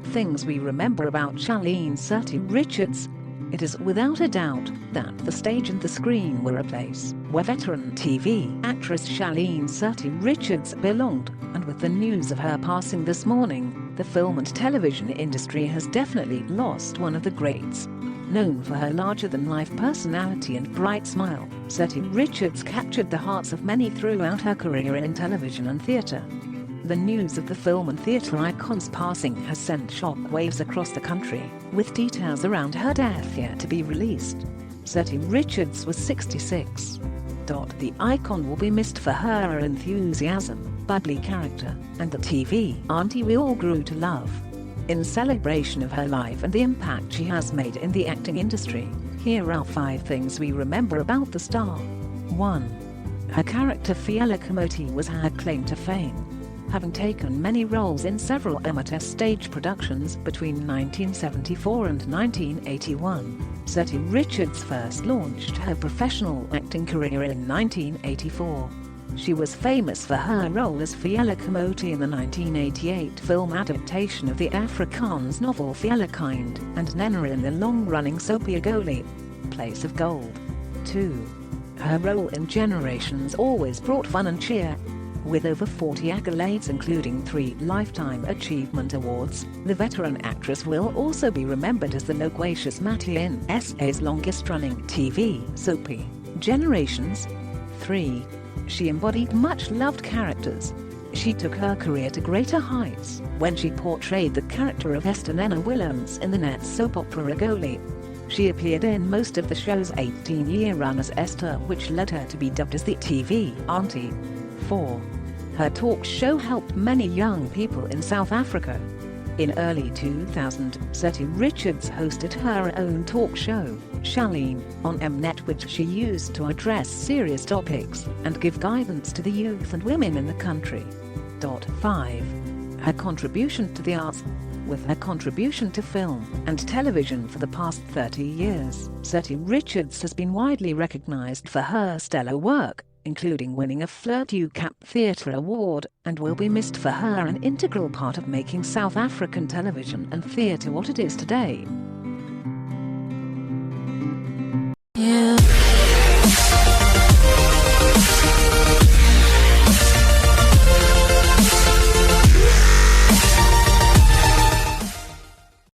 top things we remember about Shaleen Surtie-Richards. It is without a doubt that the stage and the screen were a place where veteran TV actress Shaleen Surtie-Richards belonged, and with the news of her passing this morning, the film and television industry has definitely lost one of the greats. Known for her larger-than-life personality and bright smile, Surtie-Richards captured the hearts of many throughout her career in television and theatre. The news of the film and theatre icon's passing has sent shockwaves across the country, with details around her death yet to be released. Surtie-Richards was 66. The icon will be missed for her enthusiasm, bubbly character, and the TV auntie we all grew to love. In celebration of her life and the impact she has made in the acting industry, here are 5 things we remember about the star. 1. Her character Fiella Kamoti was her claim to fame. Having taken many roles in several amateur stage productions between 1974 and 1981, Surtie-Richards first launched her professional acting career in 1984. She was famous for her role as Fiella Kamoti in the 1988 film adaptation of the Afrikaans novel Fiella Kind, and Nena in the long-running soap Agoli, Place of Gold. 2. Her role in Generations always brought fun and cheer. With over 40 accolades including 3 Lifetime Achievement Awards, the veteran actress will also be remembered as the loquacious Mattie in SA's longest-running TV soapie, Generations. 3. She embodied much-loved characters. She took her career to greater heights when she portrayed the character of Esther Nena Willems in the net soap opera Agoli. She appeared in most of the show's 18-year run as Esther, which led her to be dubbed as the TV auntie. 4. Her talk show helped many young people in South Africa. In early 2000, Surtie-Richards hosted her own talk show, Shaleen, on Mnet, which she used to address serious topics and give guidance to the youth and women in the country. 5. Her contribution to the arts. With her contribution to film and television for the past 30 years, Surtie-Richards has been widely recognized for her stellar work, including winning a Fleur du Cap Theatre Award, and will be missed for her an integral part of making South African television and theatre what it is today.